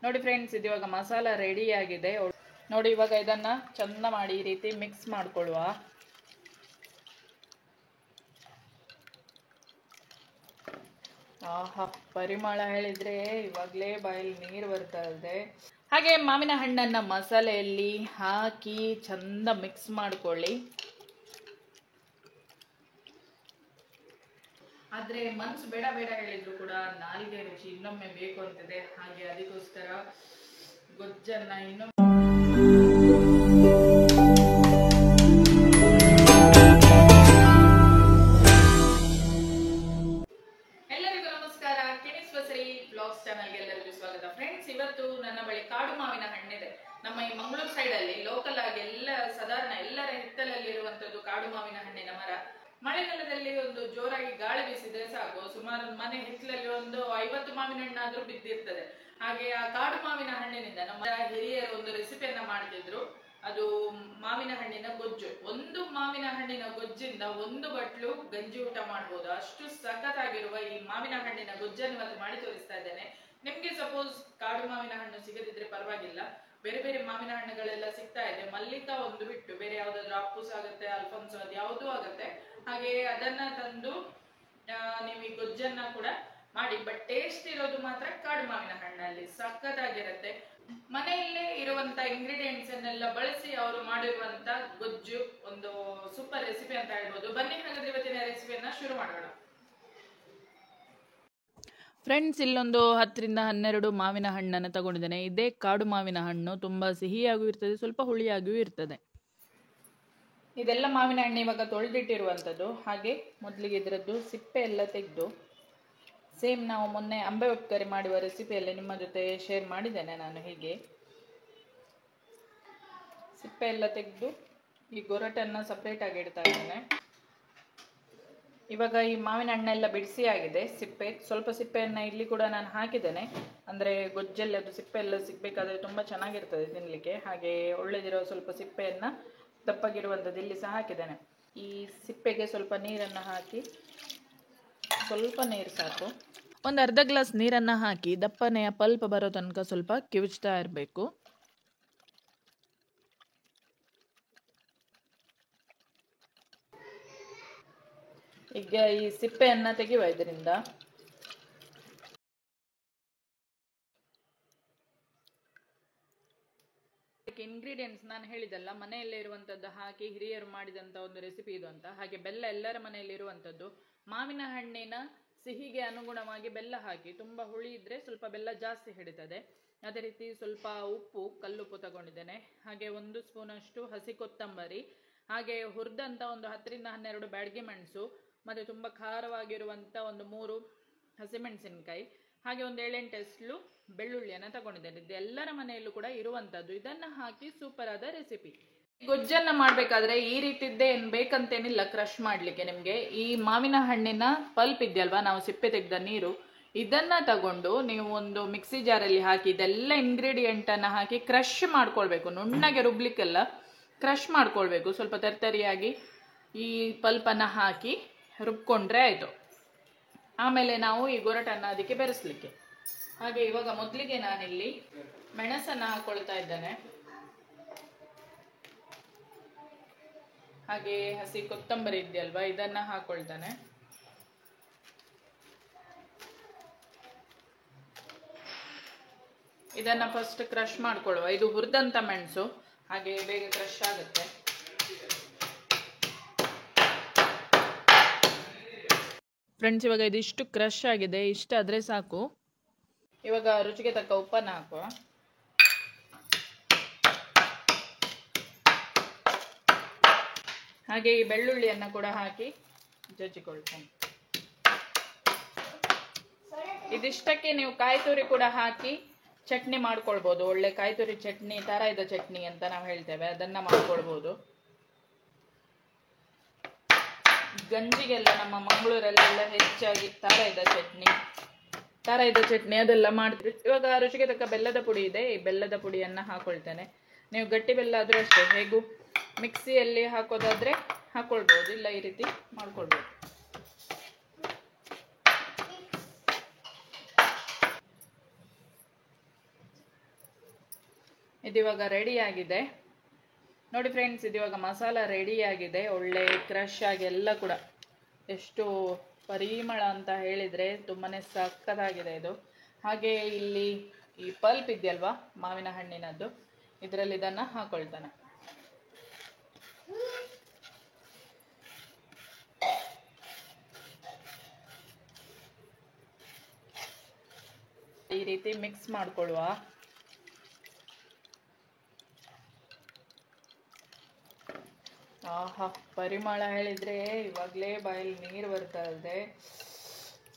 ನೋಡಿ ಫ್ರೆಂಡ್ಸ್, ಇದು ಇವಾಗ ಮಸಾಲ ರೆಡಿ ಆಗಿದೆ. ನೋಡಿ, ಇವಾಗ ಇದನ್ನ ಚಂದ ಮಾಡಿ ಈ ರೀತಿ ಮಿಕ್ಸ್ ಮಾಡ್ಕೊಳ್ಳುವ. ಆಹಾ, ಪರಿಮಳ ಹೇಳಿದ್ರೆ ಇವಾಗಲೇ ಬಾಯಲ್ಲಿ ನೀರು ಬರ್ತಾ ಇದೆ. ಹಾಗೆ ಮಾವಿನ ಹಣ್ಣನ್ನ ಮಸಾಲೆಯಲ್ಲಿ ಹಾಕಿ ಚಂದ ಮಿಕ್ಸ್ ಮಾಡ್ಕೊಳ್ಳಿ. ಆದ್ರೆ ಮನ್ಸು ಬೇಡ ಬೇಡ ಹೇಳಿದ್ರು ಕೂಡ ನಾಲಿಗೆ ರುಚಿ ಇನ್ನೊಮ್ಮೆ ಬೇಕು ಅಂತಿದೆ. ಹಾಗೆ ಅದಕ್ಕೋಸ್ಕರ ಗೊಜ್ಜನ್ನ ಇನ್ನೊಮ್ಮೆ. ಎಲ್ಲರಿಗೂ ನಮಸ್ಕಾರ. ಕಿಣಿಸ್ವಸರಿ ಬ್ಲಾಗ್ಸ್ ಚಾನಲ್ಗೆ ಎಲ್ಲರಿಗೂ ಸ್ವಾಗತ. ಫ್ರೆಂಡ್ಸ್, ಇವತ್ತು ನನ್ನ ಬಳಿ ಕಾಡು ಮಾವಿನ ಹಣ್ಣಿದೆ. ನಮ್ಮ ಈ ಮಂಗಳೂರು ಸೈಡ್ ಅಲ್ಲಿ ಲೋಕಲ್ ಆಗಿ ಸಾಧಾರಣ ಎಲ್ಲರ ಹಿತ್ತಲಲ್ಲಿ ಇರುವಂತದ್ದು ಕಾಡು ಮಾವಿನ ಹಣ್ಣಿನ ಮರ. ಮಳೆಗಾಲದಲ್ಲಿ ಒಂದು ಜೋರಾಗಿ ಗಾಳಿ ಬೀಸಿದ್ರೆ ಸಾಕು, ಸುಮಾರು ಮನೆ ಹಿತ್ತಲಲ್ಲಿ ಒಂದು 50 ಮಾವಿನ ಹಣ್ಣಾದ್ರೂ ಬಿದ್ದಿರ್ತದೆ. ಹಾಗೆ ಆ ಕಾಡು ಮಾವಿನ ಹಣ್ಣಿನಿಂದ ನಮ್ಮ ಹಿರಿಯರು ಒಂದು ರೆಸಿಪಿಯನ್ನ ಮಾಡ್ತಿದ್ರು. ಅದು ಮಾವಿನ ಹಣ್ಣಿನ ಗೊಜ್ಜು. ಒಂದು ಮಾವಿನ ಹಣ್ಣಿನ ಗೊಜ್ಜಿಂದ ಒಂದು ಬಟ್ಲು ಗಂಜಿ ಊಟ ಮಾಡಬಹುದು. ಅಷ್ಟು ಸಖತ್ತಾಗಿರುವ ಈ ಮಾವಿನ ಹಣ್ಣಿನ ಗೊಜ್ಜನ್ನು ಇವತ್ತು ಮಾಡಿ ತೋರಿಸ್ತಾ ಇದ್ದೇನೆ. ನಿಮ್ಗೆ ಸಪೋಸ್ ಕಾಡು ಮಾವಿನ ಹಣ್ಣು ಸಿಗದಿದ್ರೆ ಪರವಾಗಿಲ್ಲ, ಬೇರೆ ಬೇರೆ ಮಾವಿನ ಹಣ್ಣುಗಳೆಲ್ಲ ಸಿಗ್ತಾ ಇದೆ. ಮಲ್ಲಿಕಾ ಒಂದು ಬಿಟ್ಟು ಬೇರೆ ಯಾವ್ದಾದ್ರು ಅಪ್ಪುಸ್ ಆಗುತ್ತೆ, ಅಲ್ಫೋನ್ಸೋ, ಅದು ಯಾವುದೂ ಆಗುತ್ತೆ. ಹಾಗೆ ಅದನ್ನ ತಂದು ನೀವು ಈ ಗೊಜ್ಜನ್ನ ಕೂಡ ಮಾಡಿ. ಬಟ್ ಟೇಸ್ಟ್ ಇರೋದು ಮಾತ್ರ ಕಾಡು ಮಾವಿನ ಹಣ್ಣಲ್ಲಿ ಸಖತ್ತಾಗಿರುತ್ತೆ. ಮನೆಯಲ್ಲೇ ಇರುವಂತ ಇಂಗ್ರೀಡಿಯೆಂಟ್ಸ್ ಅನ್ನೆಲ್ಲ ಬಳಸಿ ಅವರು ಮಾಡಿರುವಂತ ಗೊಜ್ಜು ಒಂದು ಸೂಪರ್ ರೆಸಿಪಿ ಅಂತ ಹೇಳ್ಬೋದು. ಬನ್ನಿ, ಹಾಗಾದ್ರೆ ಇವತ್ತಿನ ರೆಸಿಪಿಯನ್ನ ಶುರು ಮಾಡೋಣ. ಫ್ರೆಂಡ್ಸ್, ಇಲ್ಲೊಂದು 10 ರಿಂದ 12 ಮಾವಿನ ಹಣ್ಣನ್ನು ತಗೊಂಡಿದ್ದೇನೆ. ಇದೇ ಕಾಡು ಮಾವಿನ ಹಣ್ಣು. ತುಂಬಾ ಸಿಹಿಯಾಗೂ ಇರ್ತದೆ, ಸ್ವಲ್ಪ ಹುಳಿಯಾಗಿಯೂ ಇರ್ತದೆ. ಇದೆಲ್ಲ ಮಾವಿನ ಹಣ್ಣು ಇವಾಗ ತೊಳೆದಿಟ್ಟಿರುವಂಥದ್ದು. ಹಾಗೆ ಮೊದಲಿಗೆ ಇದರದ್ದು ಸಿಪ್ಪೆ ಎಲ್ಲ ತೆಗೆದು, ಸೇಮ್ ನಾವು ಮೊನ್ನೆ ಅಂಬೆ ಉಪ್ಕರಿ ಮಾಡುವ ರೆಸಿಪಿಯಲ್ಲಿ ನಿಮ್ಮ ಜೊತೆ ಶೇರ್ ಮಾಡಿದ್ದೇನೆ ನಾನು. ಹೀಗೆ ಸಿಪ್ಪೆ ಎಲ್ಲ ತೆಗೆದು ಈ ಗೊರಟನ್ನು ಸಪ್ರೇಟ್ ಆಗಿ ಇಡ್ತಾ ಇದ್ದೇನೆ. ಇವಾಗ ಈ ಮಾವಿನ ಹಣ್ಣೆಲ್ಲ ಬಿಡಿಸಿ ಆಗಿದೆ. ಸ್ವಲ್ಪ ಸಿಪ್ಪೆಯನ್ನು ಇಲ್ಲಿ ಕೂಡ ನಾನು ಹಾಕಿದ್ದೇನೆ. ಅಂದರೆ ಗೊಜ್ಜಲ್ಲಿ ಅದು ಸಿಪ್ಪೆ ಎಲ್ಲ ಸಿಗಬೇಕಾದ್ರೆ ತುಂಬ ಚೆನ್ನಾಗಿರ್ತದೆ ತಿನ್ನಲಿಕ್ಕೆ. ಹಾಗೆ ಒಳ್ಳೆದಿರೋ ಸ್ವಲ್ಪ ಸಿಪ್ಪೆಯನ್ನು ದಪ್ಪಗಿರುವಂಥದ್ದು ಇಲ್ಲಿ ಸಹ ಹಾಕಿದ್ದೇನೆ. ಈ ಸಿಪ್ಪೆಗೆ ಸ್ವಲ್ಪ ನೀರನ್ನು ಹಾಕಿ, ಸ್ವಲ್ಪ ನೀರು ಸಾಕು, ಒಂದು ಅರ್ಧ ಗ್ಲಾಸ್ ನೀರನ್ನು ಹಾಕಿ ದಪ್ಪನೆಯ ಪಲ್ಪ್ ಬರೋ ತನಕ ಸ್ವಲ್ಪ ಕಿವುಚ್ತಾ ಇರಬೇಕು. ಈಗ ಈ ಸಿಪ್ಪೆಯನ್ನು ತೆಗೆಯುವ ಇದರಿಂದ. ಇಂಗ್ರೀಡಿಯೆಂಟ್ಸ್ ನಾನು ಹೇಳಿದಲ್ಲ, ಮನೆಯಲ್ಲೇ ಇರುವಂಥದ್ದು ಹಾಕಿ ಹಿರಿಯರು ಮಾಡಿದಂಥ ಒಂದು ರೆಸಿಪಿ ಇದು ಅಂತ. ಹಾಗೆ ಬೆಲ್ಲ ಎಲ್ಲರ ಮನೆಯಲ್ಲಿ ಇರುವಂಥದ್ದು. ಮಾವಿನ ಹಣ್ಣಿನ ಸಿಹಿಗೆ ಅನುಗುಣವಾಗಿ ಬೆಲ್ಲ ಹಾಕಿ. ತುಂಬ ಹುಳಿ ಇದ್ರೆ ಸ್ವಲ್ಪ ಬೆಲ್ಲ ಜಾಸ್ತಿ ಹಿಡಿತದೆ. ಅದೇ ರೀತಿ ಸ್ವಲ್ಪ ಉಪ್ಪು, ಕಲ್ಲುಪ್ಪು ತಗೊಂಡಿದ್ದೇನೆ. ಹಾಗೆ 1 ಸ್ಪೂನ್ ಅಷ್ಟು ಹಸಿ ಕೊತ್ತಂಬರಿ, ಹಾಗೆ ಹುರಿದಂಥ ಒಂದು 10 ರಿಂದ 12 ಬ್ಯಾಡಗಿ ಮೆಣಸು, ಮತ್ತು ತುಂಬ ಖಾರವಾಗಿರುವಂಥ ಒಂದು 3 ಹಸಿಮೆಣಸಿನಕಾಯಿ, ಹಾಗೆ ಒಂದು 7-8 ಎಸ್ಲು ಬೆಳ್ಳುಳ್ಳಿಯನ್ನು ತಗೊಂಡಿದ್ದೇನೆ. ಇದು ಎಲ್ಲರ ಮನೆಯಲ್ಲೂ ಕೂಡ ಇರುವಂಥದ್ದು. ಇದನ್ನು ಹಾಕಿ ಸೂಪರ್ ಆದ ರೆಸಿಪಿ. ಗೊಜ್ಜನ್ನ ಮಾಡಬೇಕಾದ್ರೆ ಈ ರೀತಿದ್ದೇ ಏನು ಬೇಕಂತೇನಿಲ್ಲ ಕ್ರಶ್ ಮಾಡಲಿಕ್ಕೆ. ನಿಮಗೆ ಈ ಮಾವಿನ ಹಣ್ಣಿನ ಪಲ್ಪ್ ಇದೆಯಲ್ವಾ, ನಾವು ಸಿಪ್ಪೆ ತೆಗೆದ ನೀರು, ಇದನ್ನ ತಗೊಂಡು ನೀವು ಒಂದು ಮಿಕ್ಸಿ ಜಾರಲ್ಲಿ ಹಾಕಿ ಇದೆಲ್ಲ ಇಂಗ್ರೀಡಿಯೆಂಟನ್ನು ಹಾಕಿ ಕ್ರಶ್ ಮಾಡ್ಕೊಳ್ಬೇಕು. ನುಣ್ಣಗೆ ರುಬ್ಲಿಕ್ಕೆಲ್ಲ ಕ್ರಶ್ ಮಾಡ್ಕೊಳ್ಬೇಕು. ಸ್ವಲ್ಪ ತರ್ತರಿಯಾಗಿ ಈ ಪಲ್ಪನ್ನು ಹಾಕಿ ರುಬ್ಕೊಂಡ್ರೆ ಆಯಿತು. ಆಮೇಲೆ ನಾವು ಈ ಗೊರಟನ್ನು ಅದಕ್ಕೆ ಬೆರೆಸಲಿಕ್ಕೆ. ಹಾಗೆ ಇವಾಗ ಮೊದಲಿಗೆ ನಾನಿಲ್ಲಿ ಮೆಣಸನ್ನು ಹಾಕೊಳ್ತಾ ಇದ್ದೇನೆ. ಹಾಗೆ ಹಸಿ ಕೊತ್ತಂಬರಿ ಇದೆಯಲ್ವಾ, ಇದನ್ನ ಹಾಕೊಳ್ತಾನೆ. ಇದನ್ನ ಫಸ್ಟ್ ಕ್ರಶ್ ಮಾಡ್ಕೊಳ್ಳುವ. ಇದು ಹುರಿದಂತ ಮೆಣಸು, ಹಾಗೆ ಬೇಗ ಕ್ರಶ್ ಆಗುತ್ತೆ. ಫ್ರೆಂಡ್ಸ್, ಇವಾಗ ಇದಿಷ್ಟು ಕ್ರಶ್ ಆಗಿದೆ. ಇಷ್ಟ ಆದ್ರೆ ಸಾಕು. ಇವಾಗ ರುಚಿಗೆ ತಕ್ಕ ಉಪ್ಪನ್ನು ಹಾಕುವ. ಹಾಗೆ ಈ ಬೆಳ್ಳುಳ್ಳಿಯನ್ನು ಕೂಡ ಹಾಕಿ ಜಜ್ಜಿಕೊಳ್ತೇನೆ. ಇದಿಷ್ಟಕ್ಕೆ ನೀವು ಕಾಯಿ ತುರಿ ಕೂಡ ಹಾಕಿ ಚಟ್ನಿ ಮಾಡ್ಕೊಳ್ಬೋದು. ಒಳ್ಳೆ ಕಾಯಿ ತುರಿ ಚಟ್ನಿ, ತಾರಾಯ್ದ ಚಟ್ನಿ ಅಂತ ನಾವು ಹೇಳ್ತೇವೆ, ಅದನ್ನ ಮಾಡ್ಕೊಳ್ಬೋದು. ಗಂಜಿಗೆಲ್ಲ ನಮ್ಮ ಮಂಗಳೂರಲ್ಲೆಲ್ಲ ಹೆಚ್ಚಾಗಿ ತಾರಾಯ್ದ ಚಟ್ನಿ ಅದೆಲ್ಲ ಮಾಡಿದ್ರು. ಇವಾಗ ರುಚಿಗೆ ತಕ್ಕ ಬೆಲ್ಲದ ಪುಡಿ ಇದೆ. ಈ ಬೆಲ್ಲದ ಪುಡಿಯನ್ನು ಹಾಕೊಳ್ತೇನೆ. ನೀವು ಗಟ್ಟಿ ಬೆಲ್ಲ ಆದರೂ ಅಷ್ಟೇ, ಹೇಗೂ ಮಿಕ್ಸಿಯಲ್ಲಿ ಹಾಕೋದಾದ್ರೆ ಹಾಕೊಳ್ಬೋದು, ಇಲ್ಲ ಈ ರೀತಿ ಮಾಡ್ಕೊಳ್ಬೋದು. ಇದಿವಾಗ ರೆಡಿ ಆಗಿದೆ ನೋಡಿ ಫ್ರೆಂಡ್ಸ್. ಇದಿವಾಗ ಮಸಾಲ ರೆಡಿ ಆಗಿದೆ, ಒಳ್ಳೆ ಕ್ರಶ್ ಆಗಿ ಎಲ್ಲ ಕೂಡ. ಎಷ್ಟು ಪರಿಮಳ ಅಂತ ಹೇಳಿದರೆ ತುಂಬಾ ಸಕ್ಕತ್ತಾಗಿದೆ ಇದು. ಹಾಗೆ ಇಲ್ಲಿ ಈ ಪಲ್ಪ್ ಇದೆಯಲ್ವಾ ಮಾವಿನ ಹಣ್ಣಿನದ್ದು, ಇದರಲ್ಲಿ ಇದನ್ನು ಹಾಕೊಳ್ತಾನೆ. ಈ ರೀತಿ ಮಿಕ್ಸ್ ಮಾಡ್ಕೊಳ್ಳುವ. ಆಹಾ, ಪರಿಮಳ ಹೇಳಿದರೆ ಇವಾಗಲೇ ಬಾಯಲ್ಲಿ ನೀರು ಬರ್ತಾ ಇದೆ.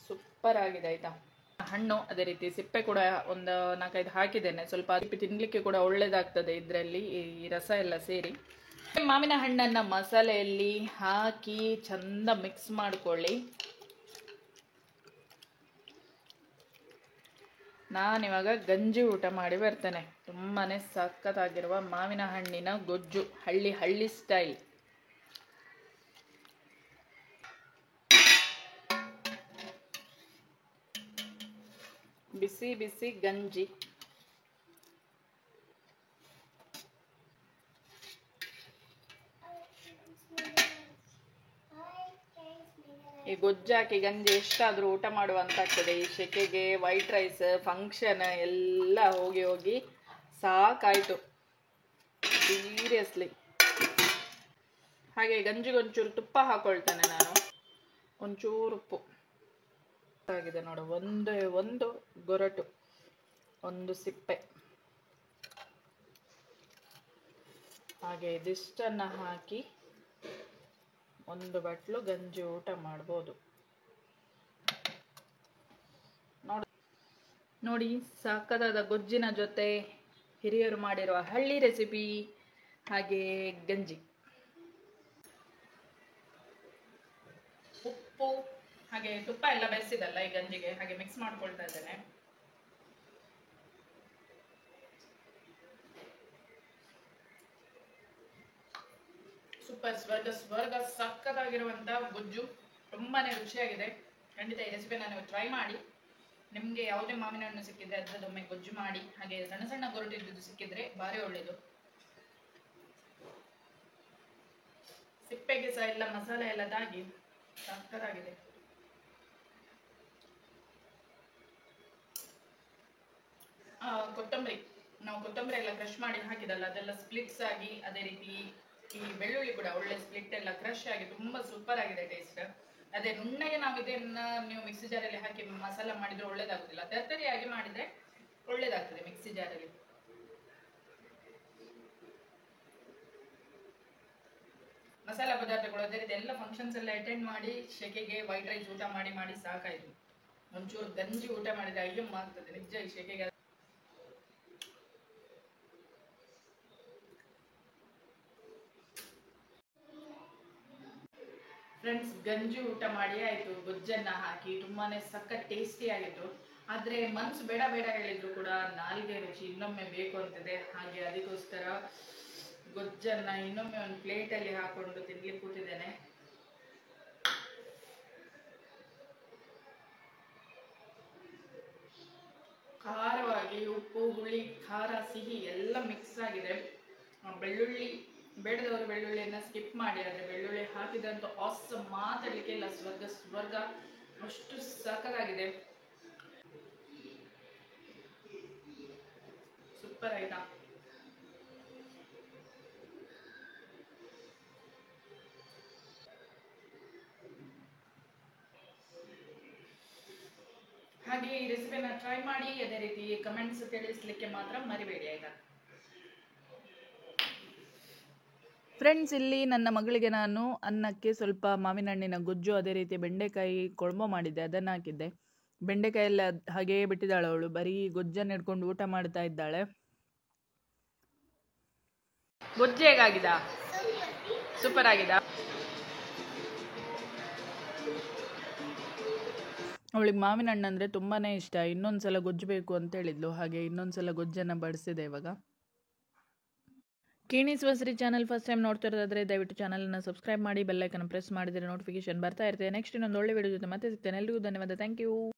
ಸೂಪರ್ ಆಗಿದೆ ಆಯಿತಾ. ಹಣ್ಣು ಅದೇ ರೀತಿ ಸಿಪ್ಪೆ ಕೂಡ ಒಂದು 4-5 ಹಾಕಿದ್ದೇನೆ. ಸ್ವಲ್ಪ ತಿನ್ನಲಿಕ್ಕೆ ಕೂಡ ಒಳ್ಳೇದಾಗ್ತದೆ ಇದರಲ್ಲಿ ಈ ರಸ ಎಲ್ಲ ಸೇರಿ. ಮಾವಿನ ಹಣ್ಣನ್ನು ಮಸಾಲೆಯಲ್ಲಿ ಹಾಕಿ ಚಂದ ಮಿಕ್ಸ್ ಮಾಡ್ಕೊಳ್ಳಿ. ನಾನಿವಾಗ ಗಂಜಿ ಊಟ ಮಾಡಿ ಬರ್ತೇನೆ. ತುಂಬಾ ಸಖತ್ತಾಗಿರುವ ಮಾವಿನ ಹಣ್ಣಿನ ಗೊಜ್ಜು, ಹಳ್ಳಿ ಸ್ಟೈಲ್. ಬಿಸಿ ಬಿಸಿ ಗಂಜಿ. ಈ ಗೊಜ್ಜಾಕಿ ಗಂಜಿ ಎಷ್ಟಾದರೂ ಊಟ ಮಾಡುವಂತಾಗ್ತದೆ ಈ ಸೆಕೆಗೆ. ವೈಟ್ ರೈಸ್ ಫಂಕ್ಷನ್ ಎಲ್ಲ ಹೋಗಿ ಸಾಕಾಯಿತು ಸೀರಿಯಸ್ಲಿ. ಹಾಗೆ ಗಂಜಿಗೊಂಚೂರು ತುಪ್ಪ ಹಾಕೊಳ್ತೇನೆ ನಾನು, ಒಂಚೂರು ಉಪ್ಪು ಆಗಿದೆ ನೋಡು. ಒಂದು ಗೊರಟು, ಒಂದು ಸಿಪ್ಪೆ, ಹಾಗೆ ಇದಿಷ್ಟನ್ನು ಹಾಕಿ ಒಂದು ಬಟ್ಲು ಗಂಜಿ ಊಟ ಮಾಡ್ಬೋದು. ನೋಡಿ ಸಕ್ಕತ್ತಾದ ಗೊಜ್ಜಿನ ಜೊತೆ ಹಿರಿಯರು ಮಾಡಿರುವ ಹಳ್ಳಿ ರೆಸಿಪಿ, ಹಾಗೆ ಗಂಜಿ. ಉಪ್ಪು ಹಾಗೆ ತುಪ್ಪ ಎಲ್ಲ ಬೆರೆಸಿದಲ್ಲ ಈ ಗಂಜಿಗೆ, ಹಾಗೆ ಮಿಕ್ಸ್ ಮಾಡ್ಕೊಳ್ತಾ ಇದ್ದೇನೆ. ಸೂಪರ್, ಸ್ವರ್ಗ ಸಕ್ಕತ್ತಾಗಿರುವಂಥ ಗೊಜ್ಜು, ತುಂಬಾನೇ ರುಚಿಯಾಗಿದೆ. ಖಂಡಿತ ಈ ರೆಸಿಪಿನ ನೀವು ಟ್ರೈ ಮಾಡಿ. ನಿಮಗೆ ಯಾವುದೇ ಮಾವಿನ ಹಣ್ಣು ಸಿಕ್ಕಿದ್ರೆ ಅದರದೊಮ್ಮೆ ಗೊಜ್ಜು ಮಾಡಿ. ಹಾಗೆ ಸಣ್ಣ ಸಣ್ಣ ಗೊರಟಿದ್ದು ಸಿಕ್ಕಿದ್ರೆ ಭಾರಿ ಒಳ್ಳೇದು. ಸಿಪ್ಪೆಗೆ ಸಹ ಎಲ್ಲ ಮಸಾಲೆ ಎಲ್ಲ ತಾಗಿ ಸಕ್ಕತ್ತಾಗಿದೆ. ಕೊತ್ತಂಬರಿ, ನಾವು ಕೊತ್ತಂಬರಿ ಎಲ್ಲ ಕ್ರಶ್ ಮಾಡಿ ಹಾಕಿದಲ್ಲ, ಅದೆಲ್ಲ ಸ್ಪ್ಲಿಟ್ಸ್ ಆಗಿ, ಅದೇ ರೀತಿ ಈ ಬೆಳ್ಳುಳ್ಳಿ ಕೂಡ ಒಳ್ಳೆ ಸ್ಪ್ಲಿಟ್ ಎಲ್ಲ ಕ್ರಶ್ ಆಗಿ ತುಂಬಾ ಸೂಪರ್ ಆಗಿದೆ ಟೇಸ್ಟ್. ಅದೇ ನುಣ್ಣಗೆ ನಾವು ಇದನ್ನ ನೀವು ಮಿಕ್ಸಿ ಜಾರಲ್ಲಿ ಹಾಕಿ ಮಸಾಲ ಮಾಡಿದ್ರೆ ಒಳ್ಳೇದಾಗುದಿಲ್ಲ, ತರ್ತರಿಯಾಗಿ ಮಾಡಿದ್ರೆ ಒಳ್ಳೇದಾಗ್ತದೆ ಮಿಕ್ಸಿ ಜಾರಲ್ಲಿ. ಮಸಾಲ ಪದಾರ್ಥಗಳು ಅದೇ ರೀತಿ ಎಲ್ಲ ಫಂಕ್ಷನ್ಸ್ ಎಲ್ಲ ಅಟೆಂಡ್ ಮಾಡಿ ಶೆಕೆಗೆ ವೈಟ್ ರೈಸ್ ಊಟ ಮಾಡಿ ಸಾಕಾಯ್ತು. ಒಂಚೂರು ಗಂಜಿ ಊಟ ಮಾಡಿದ್ರೆ ಅಯ್ಯಮ್ಮ ಆಗ್ತದೆ ನಿಜ ಈ ಶೆಕೆಗೆ. ಫ್ರೆಂಡ್ಸ್, ಗಂಜಿ ಊಟ ಮಾಡಿ ಆಯಿತು, ಗೊಜ್ಜನ್ನು ಹಾಕಿ ತುಂಬಾನೇ ಸಖತ್ ಟೇಸ್ಟಿ ಆಗಿತ್ತು. ಆದರೆ ಮನಸ್ಸು ಬೇಡ ಹೇಳಿದ್ರು ಕೂಡ ನಾಲಿಗೆ ರುಚಿ ಇನ್ನೊಮ್ಮೆ ಬೇಕು ಅಂತಿದೆ. ಹಾಗೆ ಅದಕ್ಕೋಸ್ಕರ ಗೊಜ್ಜನ್ನು ಇನ್ನೊಮ್ಮೆ ಒಂದು ಪ್ಲೇಟಲ್ಲಿ ಹಾಕೊಂಡು ತಿನ್ಲಿಕ್ಕೆ ಕೂತಿದ್ದೇನೆ. ಖಾರವಾಗಿ ಉಪ್ಪು, ಹುಳಿ, ಖಾರ, ಸಿಹಿ ಎಲ್ಲ ಮಿಕ್ಸ್ ಆಗಿದೆ. ಬೆಳ್ಳುಳ್ಳಿ ಬೇಡದವರು ಬೆಳ್ಳುಳ್ಳಿಯನ್ನು ಸ್ಕಿಪ್ ಮಾಡಿ, ಆದರೆ ಬೆಳ್ಳುಳ್ಳಿ ಹಾಕಿದಂತೂ ಆಸಮ್, ಮಾತಾಡಲಿಕ್ಕೆ ಇಲ್ಲ. ಸ್ವರ್ಗ ಅಷ್ಟು ಸಕ್ಕತ್ತಾಗಿದೆ. ಸೂಪರ್ ಆಯ್ತಾ. ಹಾಗೆ ಈ ರೆಸಿಪಿನ ಟ್ರೈ ಮಾಡಿ, ಅದೇ ರೀತಿ ಕಮೆಂಟ್ಸ್ ತಿಳಿಸ್ಲಿಕ್ಕೆ ಮಾತ್ರ ಮರಿಬೇಡಿ ಆಯ್ತಾ. ಫ್ರೆಂಡ್ಸ್, ಇಲ್ಲಿ ನನ್ನ ಮಗಳಿಗೆ ನಾನು ಅನ್ನಕ್ಕೆ ಸ್ವಲ್ಪ ಮಾವಿನ ಹಣ್ಣಿನ ಗೊಜ್ಜು, ಅದೇ ರೀತಿ ಬೆಂಡೆಕಾಯಿ ಕೊಳಂಬು ಮಾಡಿದ್ದೆ, ಅದನ್ನು ಹಾಕಿದ್ದೆ. ಬೆಂಡೆಕಾಯಿ ಎಲ್ಲ ಹಾಗೇ ಬಿಟ್ಟಿದ್ದಾಳೆ ಅವಳು, ಬರೀ ಗೊಜ್ಜನ್ನು ಹಿಡ್ಕೊಂಡು ಊಟ ಮಾಡ್ತಾ ಇದ್ದಾಳೆ. ಗೊಜ್ಜು ಹೇಗಾಗಿದ? ಸೂಪರ್ ಆಗಿದ. ಅವಳಿಗೆ ಮಾವಿನ ಹಣ್ಣು ಅಂದರೆ ತುಂಬಾ ಇಷ್ಟ. ಇನ್ನೊಂದ್ಸಲ ಗೊಜ್ಜು ಬೇಕು ಅಂತ ಹೇಳಿದ್ಲು, ಹಾಗೆ ಇನ್ನೊಂದ್ಸಲ ಗೊಜ್ಜನ್ನು ಬಡಿಸಿದೆ ಇವಾಗ. ಕೇಣಿಸುವ ಶ್ರೀ ಚಾನಲ್ ಫಸ್ಟ್ ಟೈಮ್ ನೋಡ್ತಿರೋದಾದರೆ ದಯವಿಟ್ಟು ಚಾನಲನ್ನು ಸಬ್ಸ್ಕ್ರೈಬ್ ಮಾಡಿ, ಬೆಲ್ಲೈಕನ್ನು ಪ್ರೆಸ್ ಮಾಡಿದರೆ ನೋಟಿಫಿಕೇಶನ್ ಬರ್ತಾ ಇರ್ತದೆ. ನೆಕ್ಸ್ಟ್ ಇನ್ನೊಂದು ಒಳ್ಳೆ ವಿಡಿಯೋ ಜೊತೆ ಮತ್ತೆ ಸಿಗ್ತೇನೆ. ಎಲ್ರಿಗೂ ಧನ್ಯವಾದ. Thank you.